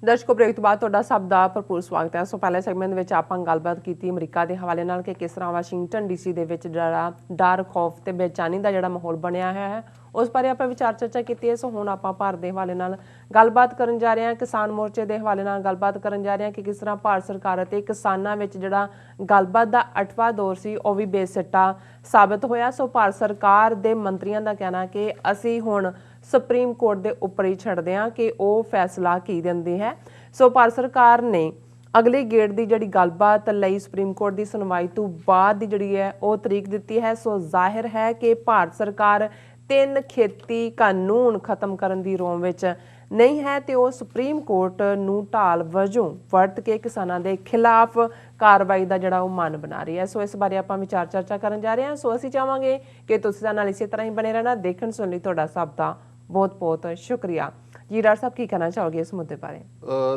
ਦਰਸ਼ਕੋ break ਤੋਂ ਬਾਅਦ ਤੁਹਾਡਾ ਸਭ ਦਾ ਭਰਪੂਰ ਸਵਾਗਤ ਹੈ। ਸੋ ਪਹਿਲੇ ਸੈਗਮੈਂਟ ਵਿੱਚ ਆਪਾਂ ਗੱਲਬਾਤ ਕੀਤੀ ਅਮਰੀਕਾ ਦੇ ਹਵਾਲੇ ਨਾਲ ਕਿ ਕਿਸ ਤਰ੍ਹਾਂ ਵਾਸ਼ਿੰਗਟਨ ਡੀਸੀ ਦੇ ਵਿੱਚ ਜਿਹੜਾ ਡਰ ਖੌਫ ਤੇ ਬੇਚੈਨੀ ਦਾ ਜਿਹੜਾ ਮਾਹੌਲ ਬਣਿਆ ਹੋਇਆ ਹੈ ਉਸ ਬਾਰੇ ਆਪਾਂ ਵਿਚਾਰ ਚਰਚਾ ਕੀਤੀ ਹੈ। ਸੋ ਹੁਣ ਆਪਾਂ ਭਾਰਤ ਦੇ ਹਵਾਲੇ ਨਾਲ ਗੱਲਬਾਤ ਕਰਨ ਜਾ ਰਹੇ ਹਾਂ, ਕਿਸਾਨ ਮੋਰਚੇ ਦੇ ਹਵਾਲੇ ਨਾਲ ਗੱਲਬਾਤ ਕਰਨ ਜਾ ਰਹੇ ਹਾਂ ਕਿ ਕਿਸ ਤਰ੍ਹਾਂ ਭਾਰਤ ਸਰਕਾਰ ਅਤੇ ਕਿਸਾਨਾਂ ਵਿੱਚ ਜਿਹੜਾ ਗੱਲਬਾਤ ਦਾ 8ਵਾਂ ਦੌਰ ਸੀ ਉਹ ਵੀ ਬੇਸਿੱਟਾ ਸਾਬਤ ਹੋਇਆ। ਸੋ ਭਾਰਤ ਸਰਕਾਰ ਦੇ ਮੰਤਰੀਆਂ ਦਾ ਕਹਿਣਾ ਕਿ ਅਸੀਂ ਹੁਣ ਸੁਪਰੀਮ ਕੋਰਟ ਦੇ ਉੱਪਰ ਹੀ ਛੱਡਦੇ ਹਾਂ ਕਿ ਉਹ ਫੈਸਲਾ ਕੀ ਦਿੰਦੀ ਹੈ। ਸੋ ਭਾਰਤ ਸਰਕਾਰ ਨੇ ਅਗਲੇ ਗੇੜ ਦੀ ਜਿਹੜੀ ਗੱਲਬਾਤ ਲਈ ਸੁਪਰੀਮ ਕੋਰਟ ਦੀ ਸੁਣਵਾਈ ਤੋਂ ਬਾਅਦ ਦੀ ਜਿਹੜੀ ਹੈ ਉਹ ਤਰੀਕ ਦਿੱਤੀ ਹੈ। ਸੋ ਜ਼ਾਹਿਰ ਹੈ ਕਿ ਭਾਰਤ ਸਰਕਾਰ 3 ਖੇਤੀ ਕਾਨੂੰਨ ਖਤਮ ਕਰਨ ਦੀ ਰੋਮ ਵਿੱਚ ਨਹੀਂ ਹੈ ਤੇ ਉਹ ਸੁਪਰੀਮ ਕੋਰਟ ਨੂੰ ਢਾਲ ਵਜੋਂ ਵਰਤ ਕੇ ਕਿਸਾਨਾਂ ਦੇ ਖਿਲਾਫ ਕਾਰਵਾਈ ਦਾ ਜਿਹੜਾ ਉਹ ਮਨ ਬਣਾ ਰਹੀ ਹੈ। ਸੋ ਇਸ ਬਾਰੇ ਆਪਾਂ ਵਿਚਾਰ ਚਰਚਾ ਕਰਨ ਜਾ ਰਹੇ ਹਾਂ। ਸੋ ਅਸੀਂ ਚਾਹਾਂਗੇ ਕਿ ਤੁਸੀਂ ਸਾਡੇ ਨਾਲ ਇਸੇ ਤਰ੍ਹਾਂ ਹੀ ਬਣੇ ਰਹਿਣਾ। ਦੇਖਣ ਸੁਣਨ ਲਈ ਤੁਹਾਡਾ ਸਭ ਦਾ ਬਹੁਤ ਬਹੁਤ ਸ਼ੁਕਰੀਆ ਜੀ। ਡਾਕਟਰ ਸਾਹਿਬ ਕੀ ਕਹਿਣਾ ਚਾਹੋਗੇ ਇਸ ਮੁੱਦੇ ਬਾਰੇ?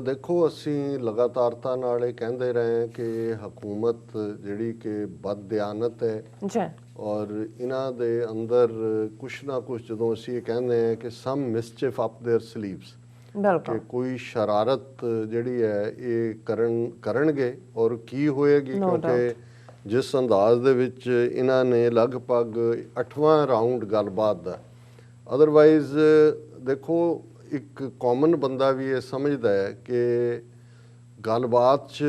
ਦੇਖੋ, ਅਸੀਂ ਲਗਾਤਾਰਤਾ ਨਾਲ ਇਹ ਕਹਿੰਦੇ ਰਹੇ ਕਿ ਹਕੂਮਤ ਜਿਹੜੀ ਕਿ ਬਦਦਿਆਨਤ ਹੈ ਜੀ ਔਰ ਇਹਨਾਂ ਦੇ ਅੰਦਰ ਕੁਛ ਨਾ ਕੁਛ, ਜਦੋਂ ਅਸੀਂ ਇਹ ਕਹਿੰਦੇ ਹਾਂ ਕਿ ਸਮ ਮਿਸਚਿਫ ਅਪ देयर ਸਲੀਵਸ, ਕਿ ਕੋਈ ਸ਼ਰਾਰਤ ਜਿਹੜੀ ਹੈ ਇਹ ਕਰਨਗੇ ਔਰ ਕੀ ਹੋਏਗੀ, ਕਿਉਂਕਿ ਜਿਸ ਅੰਦਾਜ਼ ਦੇ ਵਿੱਚ ਇਹਨਾਂ ਨੇ ਲਗਭਗ 8ਵਾਂ ਰਾਊਂਡ ਗੱਲਬਾਤ ਦਾ, ਅਦਰਵਾਈਜ਼ ਦੇਖੋ ਇੱਕ ਕਾਮਨ ਬੰਦਾ ਵੀ ਇਹ ਸਮਝਦਾ ਹੈ ਕਿ ਗੱਲਬਾਤ 'ਚ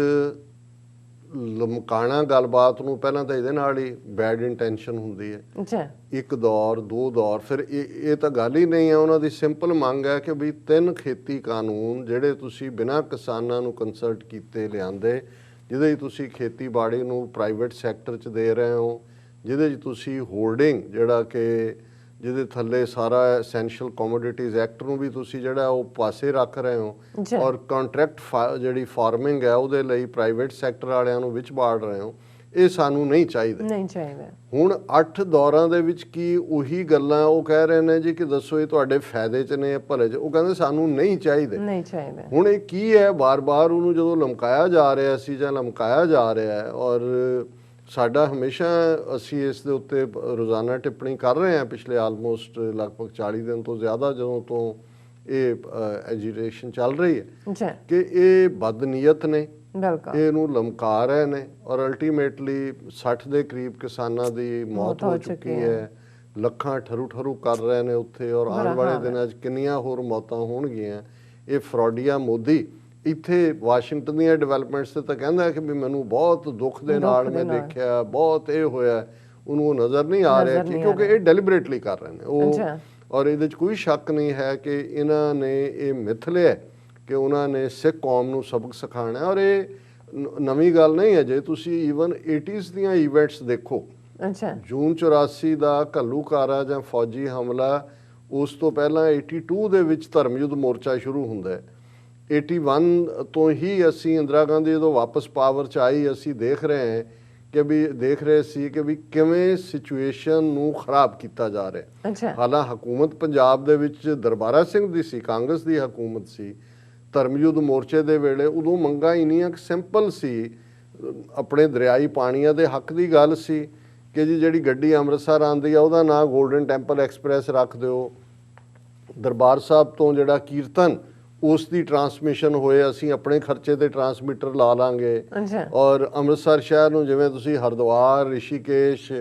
ਲਮਕਾਣਾ ਗੱਲਬਾਤ ਨੂੰ ਪਹਿਲਾਂ ਤਾਂ ਇਹਦੇ ਨਾਲ ਹੀ ਬੈਡ ਇੰਟੈਂਸ਼ਨ ਹੁੰਦੀ ਹੈ। ਇੱਕ ਦੌਰ, 2 ਦੌਰ, ਫਿਰ ਇਹ ਤਾਂ ਗੱਲ ਹੀ ਨਹੀਂ ਹੈ। ਉਹਨਾਂ ਦੀ ਸਿੰਪਲ ਮੰਗ ਹੈ ਕਿ ਵੀ 3 ਖੇਤੀ ਕਾਨੂੰਨ ਜਿਹੜੇ ਤੁਸੀਂ ਬਿਨਾਂ ਕਿਸਾਨਾਂ ਨੂੰ ਕੰਸਲਟ ਕੀਤੇ ਲਿਆਂਦੇ, ਜਿਹਦੇ 'ਚ ਤੁਸੀਂ ਖੇਤੀਬਾੜੀ ਨੂੰ ਪ੍ਰਾਈਵੇਟ ਸੈਕਟਰ 'ਚ ਦੇ ਰਹੇ ਹੋ, ਜਿਹਦੇ 'ਚ ਤੁਸੀਂ ਹੋਲਡਿੰਗ ਜਿਹੜਾ ਕਿ ਜਿਹਦੇ ਥੱਲੇ ਸਾਰਾ ਐਸੈਂਸ਼ੀਅਲ ਕੋਮੋਡਿਟੀਜ਼ ਐਕਟ ਨੂੰ ਵੀ ਤੁਸੀਂ ਜਿਹੜਾ ਉਹ ਪਾਸੇ ਰੱਖ ਰਹੇ ਹੋ ਔਰ ਕੰਟਰੈਕਟ ਜਿਹੜੀ ਫਾਰਮਿੰਗ ਹੈ ਉਹਦੇ ਲਈ ਪ੍ਰਾਈਵੇਟ ਸੈਕਟਰ ਵਾਲਿਆਂ ਨੂੰ ਵਿੱਚ ਬਾੜ ਰਹੇ ਹੋ। ਇਹ ਸਾਨੂੰ ਨਹੀਂ ਚਾਹੀਦਾ। ਹੁਣ 8 ਦੌਰਾਂ ਦੇ ਵਿੱਚ ਕੀ ਉਹੀ ਗੱਲਾਂ ਉਹ ਕਹਿ ਰਹੇ ਨੇ ਜੀ ਕਿ ਦੱਸੋ ਇਹ ਤੁਹਾਡੇ ਫਾਇਦੇ 'ਚ ਨੇ ਭਲੇ 'ਚ, ਉਹ ਕਹਿੰਦੇ ਸਾਨੂੰ ਨਹੀਂ ਚਾਹੀਦੇ। ਹੁਣ ਇਹ ਕੀ ਹੈ, ਬਾਰ-ਬਾਰ ਉਹਨੂੰ ਜਦੋਂ ਲਮਕਾਇਆ ਜਾ ਰਿਹਾ ਸੀ ਜਾਂ ਲਮਕਾਇਆ ਜਾ ਰਿਹਾ ਹੈ ਔਰ ਸਾਡਾ ਹਮੇਸ਼ਾ ਅਸੀਂ ਇਸ ਦੇ ਉੱਤੇ ਰੋਜ਼ਾਨਾ ਟਿੱਪਣੀ ਕਰ ਰਹੇ ਹਾਂ ਪਿਛਲੇ ਆਲਮੋਸਟ ਲਗਭਗ 40 ਦਿਨ ਤੋਂ ਜ਼ਿਆਦਾ, ਜਦੋਂ ਤੋਂ ਇਹ ਐਜੀਟੇਸ਼ਨ ਚੱਲ ਰਹੀ ਹੈ ਕਿ ਇਹ ਬਦਨੀਅਤ ਨੇ, ਇਹਨੂੰ ਲਮਕਾ ਰਹੇ ਨੇ ਔਰ ਅਲਟੀਮੇਟਲੀ 60 ਦੇ ਕਰੀਬ ਕਿਸਾਨਾਂ ਦੀ ਮੌਤ ਹੋ ਚੁੱਕੀ ਹੈ। ਲੱਖਾਂ ਠਰੂ ਕਰ ਰਹੇ ਨੇ ਉੱਥੇ ਔਰ ਆਉਣ ਵਾਲੇ ਦਿਨਾਂ 'ਚ ਕਿੰਨੀਆਂ ਹੋਰ ਮੌਤਾਂ ਹੋਣਗੀਆਂ। ਇਹ ਫਰੋਡੀਆ ਮੋਦੀ ਇੱਥੇ ਵਾਸ਼ਿੰਗਟਨ ਦੀਆਂ ਡਿਵੈਲਪਮੈਂਟਸ ਤੇ ਤਾਂ ਕਹਿੰਦਾ ਕਿ ਵੀ ਮੈਨੂੰ ਬਹੁਤ ਦੁੱਖ ਦੇ ਨਾਲ ਮੈਂ ਦੇਖਿਆ, ਬਹੁਤ ਇਹ ਹੋਇਆ, ਉਹਨੂੰ ਉਹ ਨਜ਼ਰ ਨਹੀਂ ਆ ਰਿਹਾ ਕਿਉਂਕਿ ਇਹ ਡੈਲੀਬਰੇਟਲੀ ਕਰ ਰਹੇ ਨੇ ਉਹ। ਔਰ ਇਹਦੇ 'ਚ ਕੋਈ ਸ਼ੱਕ ਨਹੀਂ ਹੈ ਕਿ ਇਹਨਾਂ ਨੇ ਇਹ ਮਿੱਥ ਲਿਆ ਕਿ ਉਹਨਾਂ ਨੇ ਸਿੱਖ ਕੌਮ ਨੂੰ ਸਬਕ ਸਿਖਾਉਣਾ ਔਰ ਇਹ ਨਵੀਂ ਗੱਲ ਨਹੀਂ ਹੈ। ਜੇ ਤੁਸੀਂ ਈਵਨ 80s ਦੀਆਂ ਇਵੈਂਟਸ ਦੇਖੋ, ਜੂਨ 84 ਦਾ ਘੱਲੂਘਾਰਾ ਜਾਂ ਫੌਜੀ ਹਮਲਾ, ਉਸ ਤੋਂ ਪਹਿਲਾਂ 82 ਦੇ ਵਿੱਚ ਧਰਮ ਯੁੱਧ ਮੋਰਚਾ ਸ਼ੁਰੂ ਹੁੰਦਾ ਹੈ। 81 ਤੋਂ ਹੀ ਅਸੀਂ ਇੰਦਰਾ ਗਾਂਧੀ ਜਦੋਂ ਵਾਪਸ ਪਾਵਰ 'ਚ ਆਈ, ਅਸੀਂ ਦੇਖ ਰਹੇ ਸੀ ਕਿ ਵੀ ਕਿਵੇਂ ਸਿਚੁਏਸ਼ਨ ਨੂੰ ਖਰਾਬ ਕੀਤਾ ਜਾ ਰਿਹਾ। ਹਾਲਾਂਕਿ ਹਕੂਮਤ ਪੰਜਾਬ ਦੇ ਵਿੱਚ ਦਰਬਾਰਾ ਸਿੰਘ ਦੀ ਸੀ, ਕਾਂਗਰਸ ਦੀ ਹਕੂਮਤ ਸੀ। ਧਰਮ ਯੁੱਧ ਮੋਰਚੇ ਦੇ ਵੇਲੇ ਉਦੋਂ ਮੰਗਾਂ ਇੰਨੀਆਂ ਸਿੰਪਲ ਸੀ, ਆਪਣੇ ਦਰਿਆਈ ਪਾਣੀਆਂ ਦੇ ਹੱਕ ਦੀ ਗੱਲ ਸੀ ਕਿ ਜੀ ਜਿਹੜੀ ਗੱਡੀ ਅੰਮ੍ਰਿਤਸਰ ਆਉਂਦੀ ਆ ਉਹਦਾ ਨਾਂ ਗੋਲਡਨ ਟੈਂਪਲ ਐਕਸਪ੍ਰੈਸ ਰੱਖ ਦਿਓ, ਦਰਬਾਰ ਸਾਹਿਬ ਤੋਂ ਜਿਹੜਾ ਕੀਰਤਨ ਉਸ ਦੀ ਟਰਾਂਸਮਿਸ਼ਨ ਹੋਏ, ਅਸੀਂ ਆਪਣੇ ਖਰਚੇ ਤੇ ਟਰਾਂਸਮਿਟਰ ਲਾ ਲਾਂਗੇ ਔਰ ਅੰਮ੍ਰਿਤਸਰ ਸ਼ਹਿਰ ਨੂੰ ਜਿਵੇਂ ਤੁਸੀਂ ਹਰਿਦੁਆਰ, ਰਿਸ਼ੀਕੇਸ਼,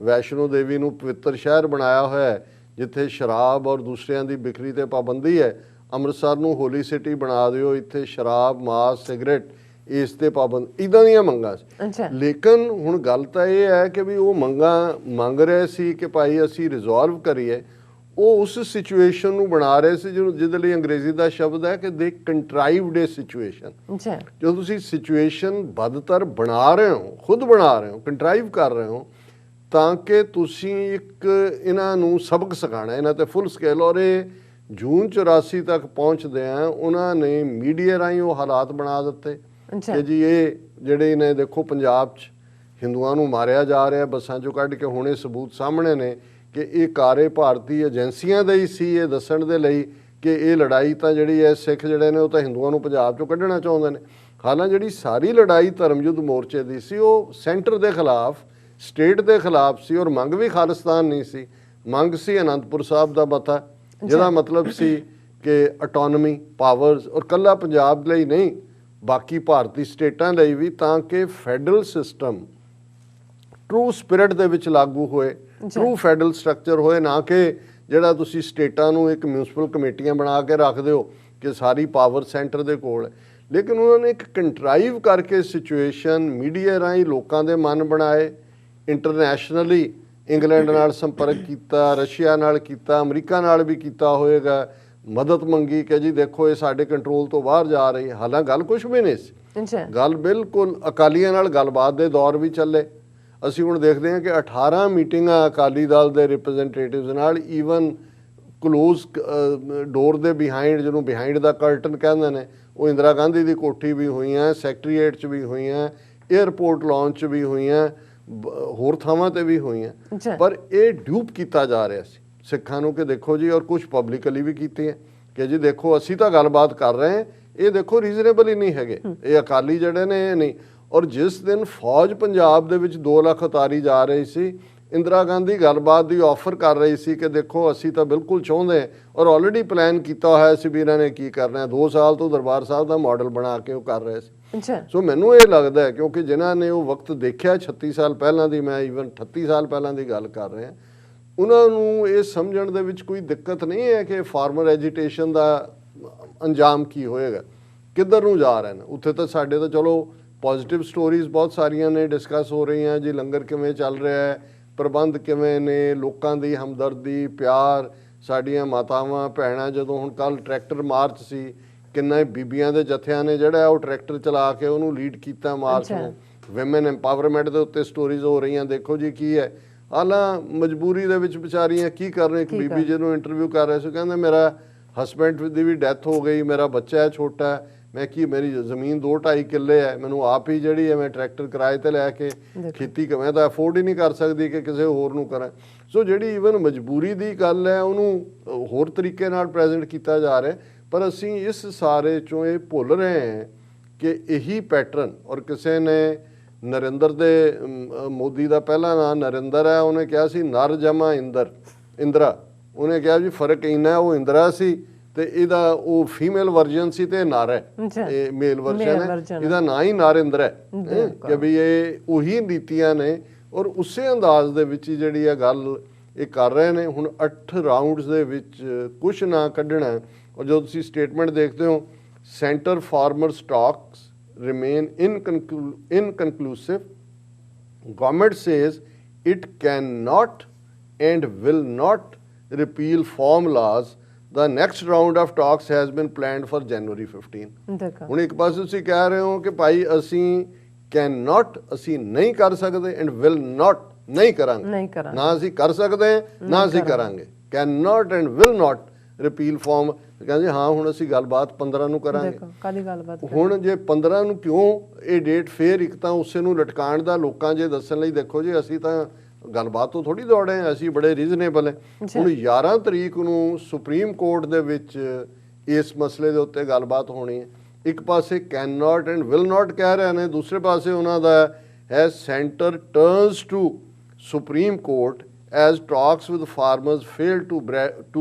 ਵੈਸ਼ਨੋ ਦੇਵੀ ਨੂੰ ਪਵਿੱਤਰ ਸ਼ਹਿਰ ਬਣਾਇਆ ਹੋਇਆ ਹੈ ਜਿੱਥੇ ਸ਼ਰਾਬ ਔਰ ਦੂਸਰਿਆਂ ਦੀ ਵਿਕਰੀ ਤੇ ਪਾਬੰਦੀ ਹੈ, ਅੰਮ੍ਰਿਤਸਰ ਨੂੰ ਹੋਲੀ ਸਿਟੀ ਬਣਾ ਦਿਓ, ਇੱਥੇ ਸ਼ਰਾਬ, ਮਾਸ, ਸਿਗਰਟ ਇਸ ਤੇ ਪਾਬੰਦ, ਇੱਦਾਂ ਦੀਆਂ ਮੰਗਾਂ ਸੀ। ਲੇਕਿਨ ਹੁਣ ਗੱਲ ਤਾਂ ਇਹ ਹੈ ਕਿ ਵੀ ਉਹ ਮੰਗਾਂ ਮੰਗ ਰਹੇ ਸੀ ਕਿ ਭਾਈ ਅਸੀਂ ਰਿਜ਼ੋਲਵ ਕਰੀਏ, ਉਹ ਉਸ ਸਿਚੁਏਸ਼ਨ ਨੂੰ ਬਣਾ ਰਹੇ ਸੀ ਜਿਹਦੇ ਲਈ ਅੰਗਰੇਜ਼ੀ ਦਾ ਸ਼ਬਦ ਹੈ ਕਿ ਦੇ ਕੰਟਰਾਈਵਡ ਏ ਸਿਚੁਏਸ਼ਨ। ਜਦੋਂ ਤੁਸੀਂ ਸਿਚੁਏਸ਼ਨ ਬਦਤਰ ਬਣਾ ਰਹੇ ਹੋ, ਖੁਦ ਬਣਾ ਰਹੇ ਹੋ, ਕੰਟਰਾਈਵ ਕਰ ਰਹੇ ਹੋ ਤਾਂ ਕਿ ਤੁਸੀਂ ਇੱਕ ਇਹਨਾਂ ਨੂੰ ਸਬਕ ਸਿਖਾਉਣਾ ਇਹਨਾਂ ਤੇ ਫੁੱਲ ਸਕੇਲ। ਔਰ ਇਹ ਜੂਨ 84 ਤੱਕ ਪਹੁੰਚਦੇ ਆ ਉਹਨਾਂ ਨੇ ਮੀਡੀਆ ਰਾਹੀਂ ਉਹ ਹਾਲਾਤ ਬਣਾ ਦਿੱਤੇ ਕਿ ਜੀ ਇਹ ਜਿਹੜੇ ਨੇ ਦੇਖੋ ਪੰਜਾਬ 'ਚ ਹਿੰਦੂਆਂ ਨੂੰ ਮਾਰਿਆ ਜਾ ਰਿਹਾ ਬੱਸਾਂ 'ਚੋਂ ਕੱਢ ਕੇ। ਹੁਣ ਇਹ ਸਬੂਤ ਸਾਹਮਣੇ ਨੇ ਕਿ ਇਹ ਕਾਰੇ ਭਾਰਤੀ ਏਜੰਸੀਆਂ ਦਾ ਹੀ ਸੀ ਇਹ ਦੱਸਣ ਦੇ ਲਈ ਕਿ ਇਹ ਲੜਾਈ ਤਾਂ ਜਿਹੜੀ ਹੈ ਸਿੱਖ ਜਿਹੜੇ ਨੇ ਉਹ ਤਾਂ ਹਿੰਦੂਆਂ ਨੂੰ ਪੰਜਾਬ 'ਚੋਂ ਕੱਢਣਾ ਚਾਹੁੰਦੇ ਨੇ। ਹਾਲਾਂਕਿ ਜਿਹੜੀ ਸਾਰੀ ਲੜਾਈ ਧਰਮ ਯੁੱਧ ਮੋਰਚੇ ਦੀ ਸੀ ਉਹ ਸੈਂਟਰ ਦੇ ਖਿਲਾਫ, ਸਟੇਟ ਦੇ ਖਿਲਾਫ ਸੀ ਔਰ ਮੰਗ ਵੀ ਖਾਲਿਸਤਾਨ ਨਹੀਂ ਸੀ। ਮੰਗ ਸੀ ਅਨੰਦਪੁਰ ਸਾਹਿਬ ਦਾ ਮਤਾ, ਜਿਹਦਾ ਮਤਲਬ ਸੀ ਕਿ ਆਟੋਨਮੀ ਪਾਵਰਸ ਔਰ ਕੱਲਾ ਪੰਜਾਬ ਲਈ ਨਹੀਂ ਬਾਕੀ ਭਾਰਤੀ ਸਟੇਟਾਂ ਲਈ ਵੀ, ਤਾਂ ਕਿ ਫੈਡਰਲ ਸਿਸਟਮ ਟਰੂ ਸਪਿਰਿਟ ਦੇ ਵਿੱਚ ਲਾਗੂ ਹੋਏ, ਟਰੂ ਫੈਡਰਲ ਸਟਰਕਚਰ ਹੋਏ, ਨਾ ਕਿ ਜਿਹੜਾ ਤੁਸੀਂ ਸਟੇਟਾਂ ਨੂੰ ਇੱਕ ਮਿਊਨਿਸਪਲ ਕਮੇਟੀਆਂ ਬਣਾ ਕੇ ਰੱਖ ਦਿਓ ਕਿ ਸਾਰੀ ਪਾਵਰ ਸੈਂਟਰ ਦੇ ਕੋਲ ਹੈ। ਲੇਕਿਨ ਉਹਨਾਂ ਨੇ ਇੱਕ ਕੰਟਰਾਈਵ ਕਰਕੇ ਸਿਚੁਏਸ਼ਨ ਮੀਡੀਆ ਰਾਹੀਂ ਲੋਕਾਂ ਦੇ ਮਨ ਬਣਾਏ, ਇੰਟਰਨੈਸ਼ਨਲੀ ਇੰਗਲੈਂਡ ਨਾਲ ਸੰਪਰਕ ਕੀਤਾ, ਰਸ਼ੀਆ ਨਾਲ ਕੀਤਾ, ਅਮਰੀਕਾ ਨਾਲ ਵੀ ਕੀਤਾ ਹੋਏਗਾ, ਮਦਦ ਮੰਗੀ ਕਿ ਜੀ ਦੇਖੋ ਇਹ ਸਾਡੇ ਕੰਟਰੋਲ ਤੋਂ ਬਾਹਰ ਜਾ ਰਹੀ ਹੈ। ਹਾਲਾਂਕਿ ਗੱਲ ਕੁਛ ਵੀ ਨਹੀਂ ਸੀ, ਗੱਲ ਬਿਲਕੁਲ ਅਕਾਲੀਆਂ ਨਾਲ ਗੱਲਬਾਤ ਦੇ ਦੌਰ ਵੀ ਚੱਲੇ। ਅਸੀਂ ਹੁਣ ਦੇਖਦੇ ਹਾਂ ਕਿ 18 ਮੀਟਿੰਗਾਂ ਅਕਾਲੀ ਦਲ ਦੇ ਰਿਪਰੈਜ਼ੈਂਟੇਟਿਵਸ ਨਾਲ, ਈਵਨ ਕਲੋਜ਼ ਡੋਰ ਦੇ ਬਿਹਾਈਂਡ, ਜਿਹਨੂੰ ਬਿਹਾਈਂਡ ਦਾ ਕਰਟਨ ਕਹਿੰਦੇ ਨੇ, ਉਹ ਇੰਦਰਾ ਗਾਂਧੀ ਦੀ ਕੋਠੀ ਵੀ ਹੋਈਆਂ, ਸੈਕਟਰੀਏਟ 'ਚ ਵੀ ਹੋਈਆਂ, ਏਅਰਪੋਰਟ ਲਾਂਚ 'ਚ ਵੀ ਹੋਈਆਂ, ਹੋਰ ਥਾਵਾਂ ਤੇ ਵੀ ਹੋਈਆਂ। ਪਰ ਇਹ ਡਿਊਪ ਕੀਤਾ ਜਾ ਰਿਹਾ ਸੀ ਸਿੱਖਾਂ ਨੂੰ ਕਿ ਦੇਖੋ ਜੀ, ਔਰ ਕੁਝ ਪਬਲਿਕਲੀ ਵੀ ਕੀਤੇ ਹੈ ਕਿ ਜੀ ਦੇਖੋ ਅਸੀਂ ਤਾਂ ਗੱਲਬਾਤ ਕਰ ਰਹੇ ਹਾਂ, ਇਹ ਦੇਖੋ ਰੀਜ਼ਨੇਬਲ ਹੀ ਨਹੀਂ ਹੈਗੇ, ਇਹ ਅਕਾਲੀ ਜਿਹੜੇ ਨੇ ਇਹ ਨਹੀਂ। ਔਰ ਜਿਸ ਦਿਨ ਫੌਜ ਪੰਜਾਬ ਦੇ ਵਿੱਚ 2 ਲੱਖ ਉਤਾਰੀ ਜਾ ਰਹੀ ਸੀ, ਇੰਦਰਾ ਗਾਂਧੀ ਗੱਲਬਾਤ ਦੀ ਆਫਰ ਕਰ ਰਹੀ ਸੀ ਕਿ ਦੇਖੋ ਅਸੀਂ ਤਾਂ ਬਿਲਕੁਲ ਚਾਹੁੰਦੇ ਹਾਂ ਔਰ ਆਲਰੇਡੀ ਪਲਾਨ ਕੀਤਾ ਹੋਇਆ ਸੀ ਵੀ ਇਹਨਾਂ ਨੇ ਕੀ ਕਰਨਾ। 2 ਸਾਲ ਤੋਂ ਦਰਬਾਰ ਸਾਹਿਬ ਦਾ ਮਾਡਲ ਬਣਾ ਕੇ ਉਹ ਕਰ ਰਹੇ ਸੀ। ਸੋ ਮੈਨੂੰ ਇਹ ਲੱਗਦਾ ਹੈ ਕਿਉਂਕਿ ਜਿਨ੍ਹਾਂ ਨੇ ਉਹ ਵਕਤ ਦੇਖਿਆ 36 ਸਾਲ ਪਹਿਲਾਂ ਦੀ, ਮੈਂ ਈਵਨ 38 ਸਾਲ ਪਹਿਲਾਂ ਦੀ ਗੱਲ ਕਰ ਰਿਹਾ, ਉਹਨਾਂ ਨੂੰ ਇਹ ਸਮਝਣ ਦੇ ਵਿੱਚ ਕੋਈ ਦਿੱਕਤ ਨਹੀਂ ਹੈ ਕਿ ਫਾਰਮਰ ਐਜੀਟੇਸ਼ਨ ਦਾ ਅੰਜਾਮ ਕੀ ਹੋਏਗਾ, ਕਿੱਧਰ ਨੂੰ ਜਾ ਰਹੇ ਨੇ। ਉੱਥੇ ਤਾਂ ਸਾਡੇ ਤਾਂ ਚਲੋ ਪੋਜ਼ਿਟਿਵ ਸਟੋਰੀਜ਼ ਬਹੁਤ ਸਾਰੀਆਂ ਨੇ ਡਿਸਕਸ ਹੋ ਰਹੀਆਂ ਜੀ, ਲੰਗਰ ਕਿਵੇਂ ਚੱਲ ਰਿਹਾ ਹੈ, ਪ੍ਰਬੰਧ ਕਿਵੇਂ ਨੇ, ਲੋਕਾਂ ਦੀ ਹਮਦਰਦੀ, ਪਿਆਰ, ਸਾਡੀਆਂ ਮਾਤਾਵਾਂ ਭੈਣਾਂ। ਜਦੋਂ ਹੁਣ ਕੱਲ ਟਰੈਕਟਰ ਮਾਰਚ ਸੀ, ਕਿੰਨੇ ਬੀਬੀਆਂ ਦੇ ਜਥਿਆਂ ਨੇ ਜਿਹੜਾ ਉਹ ਟਰੈਕਟਰ ਚਲਾ ਕੇ ਉਹਨੂੰ ਲੀਡ ਕੀਤਾ ਮਾਰਚ ਨੂੰ। ਵਿਮਨ ਐਮਪਾਵਰਮੈਂਟ ਦੇ ਉੱਤੇ ਸਟੋਰੀਜ਼ ਹੋ ਰਹੀਆਂ, ਦੇਖੋ ਜੀ ਕੀ ਹੈ। ਹਾਲਾਂ ਮਜਬੂਰੀ ਦੇ ਵਿੱਚ ਵਿਚਾਰੀਆਂ ਕੀ ਕਰ ਰਹੀਆਂ। ਇੱਕ ਬੀਬੀ ਜਿਹਨੂੰ ਇੰਟਰਵਿਊ ਕਰ ਰਹੇ ਸੀ, ਕਹਿੰਦੇ ਮੇਰਾ ਹਸਬੈਂਡ ਦੀ ਵੀ ਡੈਥ ਹੋ ਗਈ, ਮੇਰਾ ਬੱਚਾ ਹੈ ਛੋਟਾ, ਮੈਂ ਕੀ, ਮੇਰੀ ਜ਼ਮੀਨ 2-2.5 ਕਿੱਲੇ ਹੈ, ਮੈਨੂੰ ਆਪ ਹੀ ਜਿਹੜੀ ਹੈ ਮੈਂ ਟਰੈਕਟਰ ਕਿਰਾਏ ਤੇ ਲੈ ਕੇ ਖੇਤੀ ਮੈਂ ਤਾਂ ਅਫੋਰਡ ਹੀ ਨਹੀਂ ਕਰ ਸਕਦੀ ਕਿ ਕਿਸੇ ਹੋਰ ਨੂੰ ਕਰਾਂ। ਸੋ ਜਿਹੜੀ ਈਵਨ ਮਜਬੂਰੀ ਦੀ ਗੱਲ ਹੈ ਉਹਨੂੰ ਹੋਰ ਤਰੀਕੇ ਨਾਲ ਪ੍ਰੈਜ਼ੈਂਟ ਕੀਤਾ ਜਾ ਰਿਹਾ। ਪਰ ਅਸੀਂ ਇਸ ਸਾਰੇ ਚੋਂ ਇਹ ਭੁੱਲ ਰਹੇ ਹਾਂ ਕਿ ਇਹੀ ਪੈਟਰਨ, ਔਰ ਕਿਸੇ ਨੇ ਨਰਿੰਦਰ ਦੇ, ਮੋਦੀ ਦਾ ਪਹਿਲਾ ਨਾਂ ਨਰਿੰਦਰ ਹੈ, ਉਹਨੇ ਕਿਹਾ ਸੀ ਨਰ ਜਮਾ ਇੰਦਰਾ, ਉਹਨੇ ਕਿਹਾ ਜੀ ਫਰਕ ਇੰਨਾ, ਉਹ ਇੰਦਰਾ ਸੀ ਤੇ ਇਹਦਾ ਉਹ ਫੀਮੇਲ ਵਰਜਨ ਸੀ ਤੇ ਨਰ ਹੈ, ਇਹ ਮੇਲ ਵਰਜਨ ਹੈ, ਇਹਦਾ ਨਾਂ ਹੀ ਨਰਿੰਦਰ ਹੈ ਕਿ ਵੀ ਇਹ ਉਹੀ ਨੀਤੀਆਂ ਨੇ। ਔਰ ਉਸੇ ਅੰਦਾਜ਼ ਦੇ ਵਿੱਚ ਜਿਹੜੀ ਇਹ ਗੱਲ ਇਹ ਕਰ ਰਹੇ ਨੇ। ਹੁਣ 8 ਰਾਊਂਡਸ ਦੇ ਵਿੱਚ ਕੁਛ ਨਾ ਕੱਢਣਾ। ਔਰ ਜਦੋਂ ਤੁਸੀਂ ਸਟੇਟਮੈਂਟ ਦੇਖਦੇ ਹੋ, centre farmer stocks remain inconclusive. Government says it cannot and will not repeal formulas. The next round of talks has been planned for January 15. ਹੁਣ ਇੱਕ ਪਾਸੇ ਤੁਸੀਂ ਕਹਿ ਰਹੇ ਹੋ ਕਿ ਭਾਈ ਅਸੀਂ cannot, ਅਸੀਂ ਨਹੀਂ ਕਰ ਸਕਦੇ, and will not, ਨਹੀਂ ਕਰਾਂਗੇ, ਨਾ ਅਸੀਂ ਕਰ ਸਕਦੇ ਨਾ ਅਸੀਂ ਕਰਾਂਗੇ। cannot and will not repeal form, ਕਹਿੰਦੇ ਹਾਂ ਹੁਣ ਅਸੀਂ ਗੱਲਬਾਤ 15 ਨੂੰ ਕਰਾਂਗੇ। ਹੁਣ ਜੇ 15 ਨੂੰ ਕਿਉਂ ਇਹ ਡੇਟ, ਫੇਰ ਇੱਕ ਤਾਂ ਉਸੇ ਨੂੰ ਲਟਕਾਉਣ ਦਾ ਲੋਕਾਂ ਜੇ ਦੱਸਣ ਲਈ, ਦੇਖੋ ਜੀ ਅਸੀਂ ਤਾਂ ਗੱਲਬਾਤ ਤੋਂ ਥੋੜੀ ਦੌੜੇ ਹਾਂ, ਅਸੀਂ ਬੜੇ ਰੀਜ਼ਨੇਬਲ ਹੈ। ਹੁਣ 11 ਤਰੀਕ ਨੂੰ ਸੁਪਰੀਮ ਕੋਰਟ ਦੇ ਵਿੱਚ ਇਸ ਮਸਲੇ ਦੇ ਉੱਤੇ ਗੱਲਬਾਤ ਹੋਣੀ ਹੈ। ਇੱਕ ਪਾਸੇ can not and will not ਕਹਿ ਰਹੇ ਨੇ, ਦੂਸਰੇ ਪਾਸੇ ਉਹਨਾਂ ਦਾ ਹੈ centre turns to supreme court as talks with farmers fail to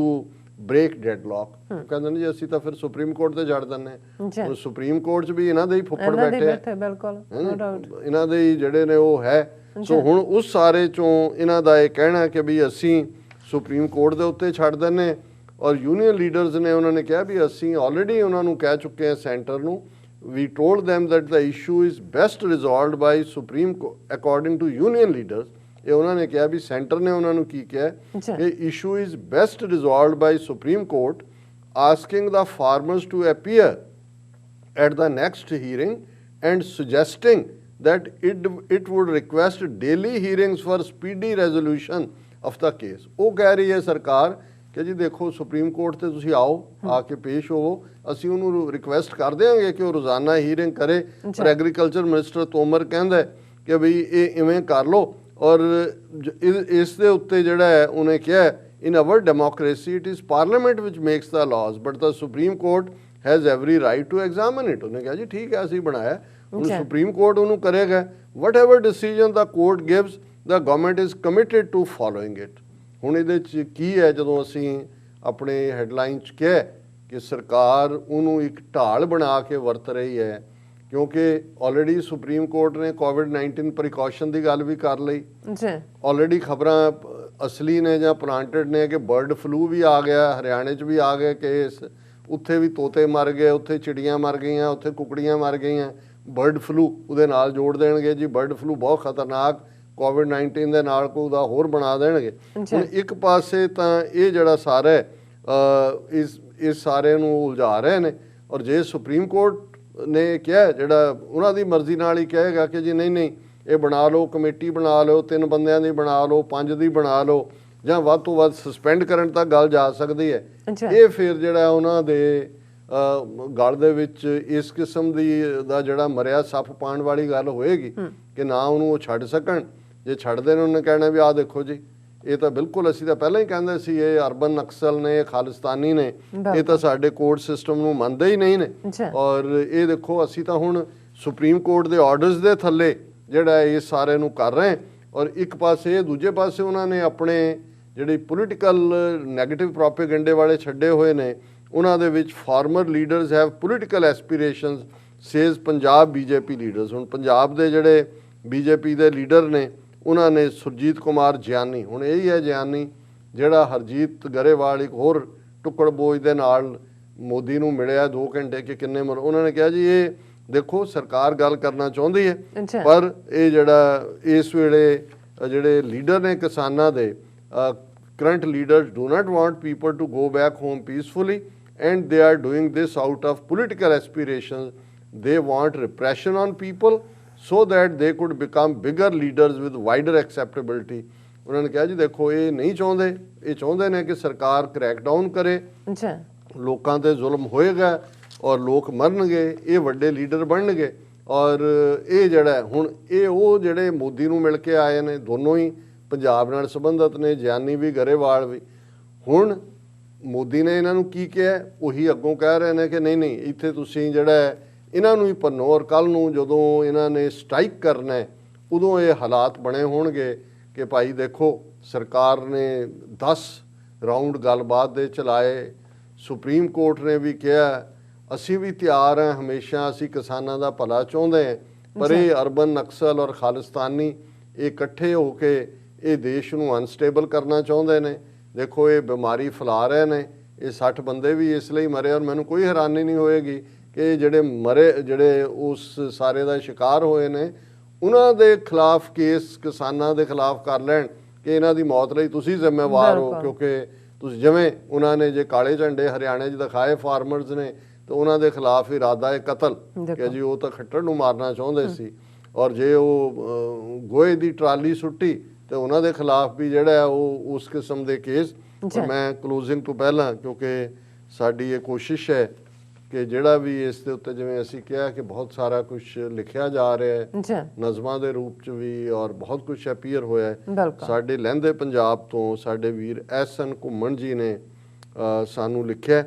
break deadlock. ਕਹਿੰਦੇ ਨੇ ਜੀ ਅਸੀਂ ਤਾਂ ਫਿਰ ਸੁਪਰੀਮ ਕੋਰਟ ਤੇ ਜੜ ਦਿੰਦੇ ਹਾਂ। ਹੁਣ ਸੁਪਰੀਮ ਕੋਰਟ 'ਚ ਵੀ ਇਹਨਾਂ ਦੇ ਹੀ ਫੁੱਫੜ ਬੈਠੇ ਆ, ਇਹਨਾਂ ਦੇ ਹੀ ਜਿਹੜੇ ਨੇ ਉਹ ਹੈ। ਸੋ ਹੁਣ ਉਸ ਸਾਰੇ ਚੋਂ ਇਹਨਾਂ ਦਾ ਇਹ ਕਹਿਣਾ ਕਿ ਵੀ ਅਸੀਂ ਸੁਪਰੀਮ ਕੋਰਟ ਦੇ ਉੱਤੇ ਛੱਡ ਦਿੰਦੇ। ਔਰ ਯੂਨੀਅਨ ਲੀਡਰਸ ਨੇ ਉਹਨਾਂ ਨੇ ਕਿਹਾ ਵੀ ਅਸੀਂ ਆਲਰੇਡੀ ਉਹਨਾਂ ਨੂੰ ਕਹਿ ਚੁੱਕੇ ਹਾਂ ਸੈਂਟਰ ਨੂੰ, ਵੀ told them that the issue is best resolved by Supreme Court according to union leaders। ਇਹ ਉਹਨਾਂ ਨੇ ਕਿਹਾ ਵੀ ਸੈਂਟਰ ਨੇ ਉਹਨਾਂ ਨੂੰ ਕੀ ਕਿਹਾ ਕਿ issue is best resolved by Supreme Court asking the farmers to appear at the next hearing and suggesting that it would request daily hearings for speedy resolution of the case। ਉਹ ਕਹਿ ਰਹੀ ਹੈ ਸਰਕਾਰ ਕਿ ਜੀ ਦੇਖੋ ਸੁਪਰੀਮ ਕੋਰਟ ਤੇ ਤੁਸੀਂ ਆਓ, ਆ ਕੇ ਪੇਸ਼ ਹੋਵੋ, ਅਸੀਂ ਉਹਨੂੰ ਰਿਕੁਐਸਟ ਕਰ ਦਿਆਂਗੇ ਕਿ ਉਹ ਰੋਜ਼ਾਨਾ ਹੀਅਰਿੰਗ ਕਰੇ। ਪਰ ਐਗਰੀਕਲਚਰ ਮਿਨਿਸਟਰ ਤੋਮਰ ਕਹਿੰਦਾ ਕਿ ਵੀ ਇਹ ਇਵੇਂ ਕਰ ਲਓ। ਔਰ ਇਸ ਦੇ ਉੱਤੇ ਜਿਹੜਾ ਹੈ ਉਹਨੇ ਕਿਹਾ in our democracy it is parliament which makes the laws but the supreme court has every right to examine it। ਉਹਨੇ ਕਿਹਾ ਜੀ ਠੀਕ ਹੈ ਅਸੀਂ ਬਣਾਇਆ, ਹੁਣ ਸੁਪਰੀਮ ਕੋਰਟ ਉਹਨੂੰ ਕਰੇਗਾ। whatever decision the court gives the government is committed to following it। ਹੁਣ ਇਹਦੇ 'ਚ ਕੀ ਹੈ, ਜਦੋਂ ਅਸੀਂ ਆਪਣੇ ਹੈਡਲਾਈਨ 'ਚ ਕਿਹਾ ਕਿ ਸਰਕਾਰ ਉਹਨੂੰ ਇੱਕ ਢਾਲ ਬਣਾ ਕੇ ਵਰਤ ਰਹੀ ਹੈ, ਕਿਉਂਕਿ ਆਲਰੇਡੀ ਸੁਪਰੀਮ ਕੋਰਟ ਨੇ ਕੋਵਿਡ-19 ਪ੍ਰੀਕਾਸ਼ਨ ਦੀ ਗੱਲ ਵੀ ਕਰ ਲਈ ਜੀ। ਆਲਰੇਡੀ ਖਬਰਾਂ ਅਸਲੀ ਨੇ ਜਾਂ ਪਲਾਂਟਡ ਨੇ ਕਿ ਬਰਡ ਫਲੂ ਵੀ ਆ ਗਿਆ, ਹਰਿਆਣੇ 'ਚ ਵੀ ਆ ਗਏ ਕੇਸ, ਉੱਥੇ ਵੀ ਤੋਤੇ ਮਰ ਗਏ, ਉੱਥੇ ਚਿੜੀਆਂ ਮਰ ਗਈਆਂ, ਉੱਥੇ ਕੁਕੜੀਆਂ ਮਰ ਗਈਆਂ। ਬਰਡ ਫਲੂ ਉਹਦੇ ਨਾਲ ਜੋੜ ਦੇਣਗੇ ਜੀ, ਬਰਡ ਫਲੂ ਬਹੁਤ ਖਤਰਨਾਕ, ਕੋਵਿਡ-19 ਦੇ ਨਾਲ ਕੋਈ ਉਹਦਾ ਹੋਰ ਬਣਾ ਦੇਣਗੇ। ਹੁਣ ਇੱਕ ਪਾਸੇ ਤਾਂ ਇਹ ਜਿਹੜਾ ਸਾਰਾ ਇਸ ਸਾਰੇ ਨੂੰ ਉਲਝਾ ਰਹੇ ਨੇ, ਔਰ ਜੇ ਸੁਪਰੀਮ ਕੋਰਟ ਨੇ ਕਿਹਾ, ਜਿਹੜਾ ਉਹਨਾਂ ਦੀ ਮਰਜ਼ੀ ਨਾਲ ਹੀ ਕਹੇਗਾ ਕਿ ਜੀ ਨਹੀਂ ਇਹ ਬਣਾ ਲਓ, ਕਮੇਟੀ ਬਣਾ ਲਓ, 3 ਬੰਦਿਆਂ ਦੀ ਬਣਾ ਲਓ, 5 ਦੀ ਬਣਾ ਲਓ, ਜਾਂ ਵੱਧ ਤੋਂ ਵੱਧ ਸਸਪੈਂਡ ਕਰਨ ਤੱਕ ਗੱਲ ਜਾ ਸਕਦੀ ਹੈ। ਇਹ ਫਿਰ ਜਿਹੜਾ ਉਹਨਾਂ ਦੇ ਗਲ ਦੇ ਵਿੱਚ ਇਸ ਕਿਸਮ ਦਾ ਜਿਹੜਾ ਮਰਿਆ ਸੱਪ ਪਾਉਣ ਵਾਲੀ ਗੱਲ ਹੋਏਗੀ ਕਿ ਨਾ ਉਹਨੂੰ ਉਹ ਛੱਡ ਸਕਣ। ਜੇ ਛੱਡਦੇ ਨੇ ਉਹਨੇ ਕਹਿਣਾ ਵੀ ਆਹ ਦੇਖੋ ਜੀ, ਇਹ ਤਾਂ ਬਿਲਕੁਲ ਅਸੀਂ ਤਾਂ ਪਹਿਲਾਂ ਹੀ ਕਹਿੰਦੇ ਸੀ ਇਹ ਅਰਬਨ ਨਕਸਲ ਨੇ, ਇਹ ਖਾਲਿਸਤਾਨੀ ਨੇ, ਇਹ ਤਾਂ ਸਾਡੇ ਕੋਰਟ ਸਿਸਟਮ ਨੂੰ ਮੰਨਦੇ ਹੀ ਨਹੀਂ ਨੇ। ਔਰ ਇਹ ਦੇਖੋ ਅਸੀਂ ਤਾਂ ਹੁਣ ਸੁਪਰੀਮ ਕੋਰਟ ਦੇ ਆਰਡਰਸ ਦੇ ਥੱਲੇ ਜਿਹੜਾ ਇਹ ਸਾਰੇ ਨੂੰ ਕਰ ਰਹੇ। ਔਰ ਇੱਕ ਪਾਸੇ ਦੂਜੇ ਪਾਸੇ ਉਹਨਾਂ ਨੇ ਆਪਣੇ ਜਿਹੜੇ ਪੋਲੀਟੀਕਲ ਨੈਗੇਟਿਵ ਪ੍ਰੋਪੇਗੈਂਡੇ ਵਾਲੇ ਛੱਡੇ ਹੋਏ ਨੇ, ਉਹਨਾਂ ਦੇ ਵਿੱਚ farmer leaders have political aspirations says Punjab BJP leaders. ਹੁਣ ਪੰਜਾਬ ਦੇ ਜਿਹੜੇ ਬੀਜੇਪੀ ਦੇ ਲੀਡਰ ਨੇ ਉਹਨਾਂ ਨੇ ਸੁਰਜੀਤ ਕੁਮਾਰ ਜਿਆਨੀ, ਹੁਣ ਇਹੀ ਹੈ ਜਿਆਨੀ ਜਿਹੜਾ ਹਰਜੀਤ ਗਰੇਵਾਲ ਇੱਕ ਹੋਰ ਟੁੱਕੜ ਬੋਝ ਦੇ ਨਾਲ ਮੋਦੀ ਨੂੰ ਮਿਲਿਆ 2 ਘੰਟੇ ਕਿ ਕਿੰਨੇ ਉਹਨਾਂ ਨੇ ਕਿਹਾ ਜੀ ਇਹ ਦੇਖੋ ਸਰਕਾਰ ਗੱਲ ਕਰਨਾ ਚਾਹੁੰਦੀ ਹੈ, ਪਰ ਇਹ ਜਿਹੜਾ ਇਸ ਵੇਲੇ ਜਿਹੜੇ ਲੀਡਰ ਨੇ ਕਿਸਾਨਾਂ ਦੇ current leaders do not want people to go back home peacefully and they are doing this out of political aspirations. They want repression on people so that they could become bigger leaders with wider acceptability। ਉਹਨਾਂ ਨੇ ਕਿਹਾ ਜੀ ਦੇਖੋ ਇਹ ਨਹੀਂ ਚਾਹੁੰਦੇ, ਇਹ ਚਾਹੁੰਦੇ ਨੇ ਕਿ ਸਰਕਾਰ ਕ੍ਰੈਕਡਾਊਨ ਕਰੇ, ਲੋਕਾਂ ਤੇ ਜ਼ੁਲਮ ਹੋਏਗਾ ਔਰ ਲੋਕ ਮਰਨਗੇ, ਇਹ ਵੱਡੇ ਲੀਡਰ ਬਣਨਗੇ। ਔਰ ਇਹ ਜਿਹੜਾ ਹੁਣ ਇਹ ਉਹ ਜਿਹੜੇ ਮੋਦੀ ਨੂੰ ਮਿਲ ਕੇ ਆਏ ਨੇ, ਦੋਨੋਂ ਹੀ ਪੰਜਾਬ ਨਾਲ ਸੰਬੰਧਿਤ ਨੇ, ਜਿਆਨੀ ਵੀ ਗਰੇਵਾਲ ਵੀ। ਹੁਣ ਮੋਦੀ ਨੇ ਇਹਨਾਂ ਨੂੰ ਕੀ ਕਿਹਾ, ਉਹੀ ਅੱਗੋਂ ਕਹਿ ਰਹੇ ਨੇ ਕਿ ਨਹੀਂ ਇੱਥੇ ਤੁਸੀਂ ਜਿਹੜਾ ਇਹਨਾਂ ਨੂੰ ਹੀ ਭੰਨੋ, ਔਰ ਕੱਲ੍ਹ ਨੂੰ ਜਦੋਂ ਇਹਨਾਂ ਨੇ ਸਟ੍ਰਾਈਕ ਕਰਨਾ ਉਦੋਂ ਇਹ ਹਾਲਾਤ ਬਣੇ ਹੋਣਗੇ ਕਿ ਭਾਈ ਦੇਖੋ ਸਰਕਾਰ ਨੇ 10 ਰਾਊਂਡ ਗੱਲਬਾਤ ਦੇ ਚਲਾਏ, ਸੁਪਰੀਮ ਕੋਰਟ ਨੇ ਵੀ ਕਿਹਾ ਅਸੀਂ ਵੀ ਤਿਆਰ ਹਾਂ, ਹਮੇਸ਼ਾ ਅਸੀਂ ਕਿਸਾਨਾਂ ਦਾ ਭਲਾ ਚਾਹੁੰਦੇ ਹਾਂ, ਪਰ ਇਹ ਅਰਬਨ ਨਕਸਲ ਔਰ ਖਾਲਿਸਤਾਨੀ ਇਹ ਇਕੱਠੇ ਹੋ ਕੇ ਇਹ ਦੇਸ਼ ਨੂੰ ਅਨਸਟੇਬਲ ਕਰਨਾ ਚਾਹੁੰਦੇ ਨੇ। ਦੇਖੋ ਇਹ ਬਿਮਾਰੀ ਫੈਲਾ ਰਹੇ ਨੇ, ਇਹ 60 ਬੰਦੇ ਵੀ ਇਸ ਲਈ ਮਰੇ, ਔਰ ਮੈਨੂੰ ਕੋਈ ਹੈਰਾਨੀ ਨਹੀਂ ਹੋਏਗੀ ਕਿ ਜਿਹੜੇ ਮਰੇ, ਜਿਹੜੇ ਉਸ ਸਾਰੇ ਦਾ ਸ਼ਿਕਾਰ ਹੋਏ ਨੇ, ਉਹਨਾਂ ਦੇ ਖਿਲਾਫ ਕੇਸ ਕਿਸਾਨਾਂ ਦੇ ਖਿਲਾਫ ਕਰ ਲੈਣ ਕਿ ਇਹਨਾਂ ਦੀ ਮੌਤ ਲਈ ਤੁਸੀਂ ਜ਼ਿੰਮੇਵਾਰ ਹੋ, ਕਿਉਂਕਿ ਤੁਸੀਂ ਜਿਵੇਂ ਉਹਨਾਂ ਨੇ ਜੇ ਕਾਲੇ ਝੰਡੇ ਹਰਿਆਣੇ 'ਚ ਦਿਖਾਏ ਫਾਰਮਰਸ ਨੇ, ਤਾਂ ਉਹਨਾਂ ਦੇ ਖਿਲਾਫ ਇਰਾਦਾ ਕਤਲ ਕਿ ਜੀ ਉਹ ਤਾਂ ਖੱਟਰ ਨੂੰ ਮਾਰਨਾ ਚਾਹੁੰਦੇ ਸੀ। ਔਰ ਜੇ ਉਹ ਗੋਹੇ ਦੀ ਟਰਾਲੀ ਸੁੱਟੀ ਤੇ ਉਹਨਾਂ ਦੇ ਖਿਲਾਫ ਵੀ ਜਿਹੜਾ ਉਹ ਉਸ ਕਿਸਮ ਦੇ ਕੇਸ। ਮੈਂ ਕਲੋਜ਼ਿੰਗ ਤੋਂ ਪਹਿਲਾਂ, ਕਿਉਂਕਿ ਸਾਡੀ ਇਹ ਕੋਸ਼ਿਸ਼ ਹੈ ਕਿ ਜਿਹੜਾ ਵੀ ਇਸ ਦੇ ਉੱਤੇ ਜਿਵੇਂ ਅਸੀਂ ਕਿਹਾ ਕਿ ਬਹੁਤ ਸਾਰਾ ਕੁਝ ਲਿਖਿਆ ਜਾ ਰਿਹਾ ਹੈ ਨਜ਼ਮਾਂ ਦੇ ਰੂਪ 'ਚ ਵੀ, ਔਰ ਬਹੁਤ ਕੁਝ ਅਪੀਅਰ ਹੋਇਆ ਹੈ। ਸਾਡੇ ਲਹਿੰਦੇ ਪੰਜਾਬ ਤੋਂ ਸਾਡੇ ਵੀਰ ਐਸਨ ਘੁੰਮਣ ਜੀ ਨੇ ਸਾਨੂੰ ਲਿਖਿਆ,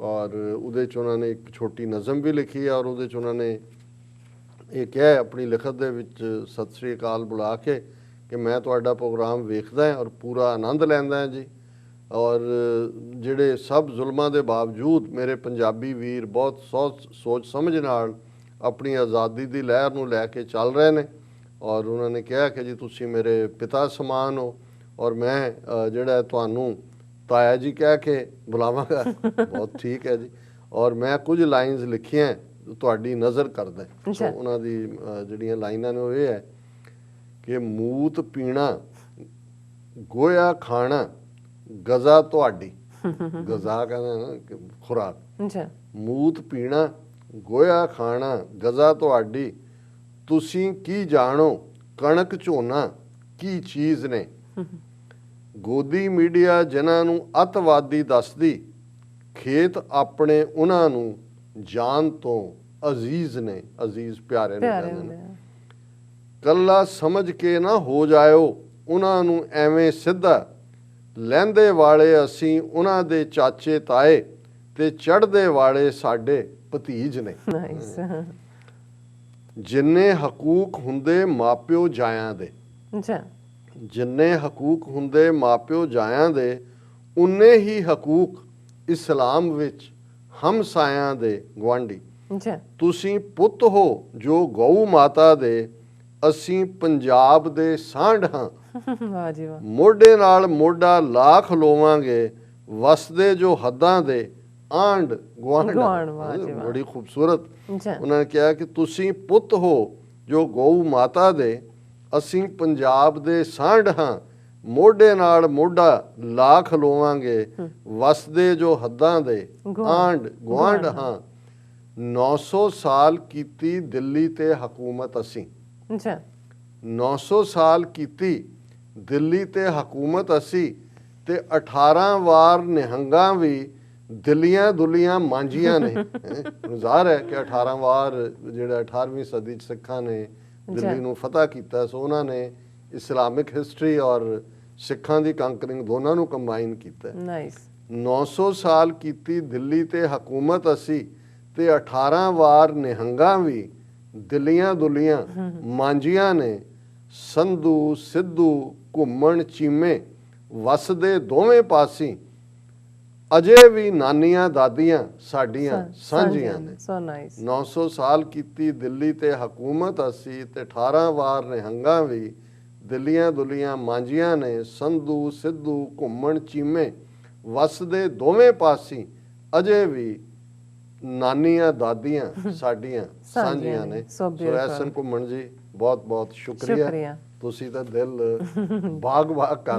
ਔਰ ਉਹਦੇ 'ਚ ਉਹਨਾਂ ਨੇ ਇੱਕ ਛੋਟੀ ਨਜ਼ਮ ਵੀ ਲਿਖੀ ਹੈ, ਔਰ ਉਹਦੇ 'ਚ ਉਹਨਾਂ ਨੇ ਇਹ ਕਿਹਾ ਆਪਣੀ ਲਿਖਤ ਦੇ ਵਿੱਚ ਸਤਿ ਸ੍ਰੀ ਅਕਾਲ ਬੁਲਾ ਕੇ ਕਿ ਮੈਂ ਤੁਹਾਡਾ ਪ੍ਰੋਗਰਾਮ ਵੇਖਦਾ ਔਰ ਪੂਰਾ ਆਨੰਦ ਲੈਂਦਾ ਜੀ। ਔਰ ਜਿਹੜੇ ਸਭ ਜ਼ੁਲਮਾਂ ਦੇ ਬਾਵਜੂਦ ਮੇਰੇ ਪੰਜਾਬੀ ਵੀਰ ਬਹੁਤ ਸੋਚ ਸਮਝ ਨਾਲ ਆਪਣੀ ਆਜ਼ਾਦੀ ਦੀ ਲਹਿਰ ਨੂੰ ਲੈ ਕੇ ਚੱਲ ਰਹੇ ਨੇ। ਔਰ ਉਹਨਾਂ ਨੇ ਕਿਹਾ ਕਿ ਜੀ ਤੁਸੀਂ ਮੇਰੇ ਪਿਤਾ ਸਮਾਨ ਹੋ, ਔਰ ਮੈਂ ਜਿਹੜਾ ਤੁਹਾਨੂੰ ਤਾਇਆ ਜੀ ਕਹਿ ਕੇ ਬੁਲਾਵਾਂਗਾ। ਬਹੁਤ ਠੀਕ ਹੈ ਜੀ। ਔਰ ਮੈਂ ਕੁਝ ਲਾਈਨਸ ਲਿਖੀਆਂ ਤੁਹਾਡੀ ਨਜ਼ਰ ਕਰਦਾ। ਸੋ ਉਹਨਾਂ ਦੀ ਜਿਹੜੀਆਂ ਲਾਈਨਾਂ ਨੇ ਉਹ ਇਹ ਹੈ ਕਿ ਮੂਤ ਪੀਣਾ ਗੋਇਆ ਖਾਣਾ ਗਜ਼ਾ ਤੁਹਾਡੀ, ਗਜ਼ਾ ਕਹਿੰਦੇ ਨਾ ਖੁਰਾਕ, ਮੂਤ ਪੀਣਾ ਗੋਇਆ ਖਾਣਾ ਗਜ਼ਾ ਤੁਹਾਡੀ, ਤੁਸੀਂ ਕੀ ਜਾਣੋ ਕਣਕ ਝੋਨਾ ਕੀ ਚੀਜ਼ ਨੇ। ਗੋਦੀ ਮੀਡੀਆ ਜਿਨ੍ਹਾਂ ਨੂੰ ਅੱਤਵਾਦੀ ਦੱਸਦੀ, ਖੇਤ ਆਪਣੇ ਉਹਨਾਂ ਨੂੰ ਜਾਨ ਤੋਂ ਅਜ਼ੀਜ਼ ਨੇ, ਅਜ਼ੀਜ਼ ਪਿਆਰੇ ਨੇ ਕਹਿੰਦੇ ਨੇ। ਕੱਲਾ ਸਮਝ ਕੇ ਨਾ ਹੋ ਜਾਇਓ ਉਹਨਾਂ ਨੂੰ ਐਵੇਂ ਸਿੱਧਾ, ਲਹਿੰਦੇ ਵਾਲੇ ਅਸੀਂ ਉਹਨਾਂ ਦੇ ਚਾਚੇ ਤਾਏ ਤੇ ਚੜ੍ਹਦੇ ਵਾਲੇ ਸਾਡੇ ਭਤੀਜ ਨੇ। ਜਿੰਨੇ ਹਕੂਕ ਹੁੰਦੇ ਮਾਪਿਓ ਜਾਇਆਂ ਦੇ, ਜਿੰਨੇ ਹਕੂਕ ਹੁੰਦੇ ਮਾਪਿਓ ਜਾਇਆਂ ਦੇ, ਉਨੇ ਹੀ ਹਕੂਕ ਇਸਲਾਮ ਵਿੱਚ ਹਮਸਾਇਆਂ ਦੇ ਗੁਆਂਢੀ। ਜੀ ਤੁਸੀਂ ਪੁੱਤ ਹੋ ਜੋ ਗਊ ਮਾਤਾ ਦੇ, ਅਸੀਂ ਪੰਜਾਬ ਦੇ ਸਾਂਢ ਹਾਂ। ਵਾਹ ਜੀ ਵਾਹ। ਮੋਢੇ ਨਾਲ ਮੋਢਾ ਲਾ ਖਲੋਵਾਂਗੇ, ਵਸਦੇ ਜੋ ਹੱਦਾਂ ਦੇ ਆਂਢ ਗੁਆਂਢ। ਵਾਹ ਜੀ ਵਾਹ। ਬੜੀ ਖੂਬਸੂਰਤ। ਜੀ ਉਹਨਾਂ ਨੇ ਕਿਹਾ ਕਿ ਤੁਸੀਂ ਪੁੱਤ ਹੋ ਜੋ ਗਊ ਮਾਤਾ ਦੇ, ਅਸੀਂ ਪੰਜਾਬ ਦੇ ਸਾਂਢ ਹਾਂ। ਮੋਢੇ ਨਾਲ ਮੋਢਾ ਲਾ ਖਲੋਵਾਂਗੇ, ਵਸਦੇ ਜੋ ਹੱਦਾਂ ਦੇ ਆਂਢ ਗੁਆਂਢ ਹਾਂ। 900 ਸਾਲ ਕੀਤੀ ਦਿੱਲੀ ਤੇ ਹਕੂਮਤ ਅਸੀਂ। ਜੀ 900 ਸਾਲ ਕੀਤੀ ਦਿੱਲੀ ਤੇ ਹਕੂਮਤ ਅਸੀਂ, ਤੇ 18 ਵਾਰ ਨਿਹੰਗਾਂ ਵੀ ਦਿੱਲੀਆਂ ਦੁਲੀਆਂ ਮਾਂਜੀਆਂ ਨੇ। ਜ਼ਾਹਰ ਹੈ ਕਿ 18 ਵਾਰ ਜਿਹੜਾ 18ਵੀਂ ਸਦੀ 'ਚ ਸਿੱਖਾਂ ਨੇ ਦਿੱਲੀ ਨੂੰ ਫਤਹ ਕੀਤਾ, ਸੋ ਉਹਨਾਂ ਨੇ ਇਸਲਾਮਿਕ ਹਿਸਟਰੀ ਔਰ ਸਿੱਖਾਂ ਦੀ ਕੰਕਰਿੰਗ ਦੋਨਾਂ ਨੂੰ ਕੰਬਾਈਨ ਕੀਤਾ। ਨਾਈਸ। 900 ਸਾਲ ਕੀਤੀ ਦਿੱਲੀ ਤੇ ਹਕੂਮਤ ਅਸੀਂ, ਤੇ 18 ਵਾਰ ਨਿਹੰਗਾਂ ਵੀ ਦਿੱਲੀਆਂ ਦੁਲੀਆਂ ਮਾਂਜੀਆਂ ਨੇ। ਸੰਧੂ ਸਿੱਧੂ ਘੁੰਮਣ ਚੀਮੇ, ਵਸਦੇ ਦੋਵੇਂ ਪਾਸੀ, ਅਜੇ ਵੀ ਨਾਨੀਆਂ ਦਾਦੀਆਂ ਸਾਡੀਆਂ ਸਾਂਝੀਆਂ ਨੇ। So nice. 900 ਸਾਲ ਕੀਤੀ ਦਿੱਲੀ ਤੇ ਹਕੂਮਤ ਅਸੀਂ, ਤੇ 18 ਵਾਰ ਨਿਹੰਗਾਂ ਵੀ ਦਿੱਲੀਆਂ ਦੁਲੀਆਂ ਮਾਂਜੀਆਂ ਨੇ। ਸੰਧੂ ਸਿੱਧੂ ਘੁੰਮਣ ਚੀਮੇ, ਵਸਦੇ ਦੋਵੇਂ ਪਾਸੀ, ਅਜੇ ਵੀ ਨਾਨੀਆਂ ਦਾਦੀਆਂ ਸਾਡੀਆਂ ਸਾਂਝੀਆਂ ਨੇ। ਸੋ ਐਸਨ ਘੁੰਮਣ ਜੀ ਬਹੁਤ ਬਹੁਤ ਸ਼ੁਕਰੀਆ। ਤੁਸੀਂ ਤਾਂ ਦਿਲ ਬਾਗ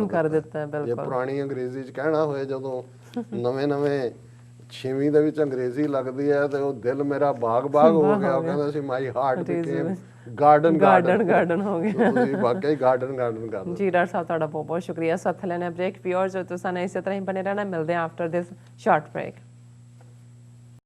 ਕਰ ਦਿੱਤਾ। ਜੇ ਪੁਰਾਣੀ ਅੰਗਰੇਜ਼ੀ 'ਚ ਕਹਿਣਾ ਹੋਏ, ਜਦੋਂ ਨਵੇਂ 6ਵੀਂ ਦੇ ਵਿੱਚ ਅੰਗਰੇਜ਼ੀ ਲੱਗਦੀ ਹੈ ਤੇ ਉਹ ਦਿਲ ਮੇਰਾ ਬਾਗ ਹੋ ਗਿਆ। ਉਹ ਕਹਿੰਦਾ ਸੀ ਮਾਈ ਹਾਰਟ ਬਿਕੇਮ ਗਾਰਡਨ ਹੋ ਗਿਆ। ਤੁਸੀਂ ਵਾਕਈ ਗਾਰਡਨ ਕਰ ਲਓ ਜੀ। ਡਾਕਟਰ ਸਾਹਿਬ ਤੁਹਾਡਾ ਬਹੁਤ ਬਹੁਤ ਸ਼ੁਕਰੀਆ। ਸਾਥ ਲੈਣਾ ਬ੍ਰੇਕ। ਵਿਊਅਰਸ ਤੁਸੀਂ ਇਸੇ ਤਰ੍ਹਾਂ ਹੀ ਬਣੇ ਰਹਿਣਾ। ਮਿਲਦੇ ਹਾਂ ਆਫਟਰ ਦਿਸ ਸ਼ਾਰਟ ਬ੍ਰੇਕ।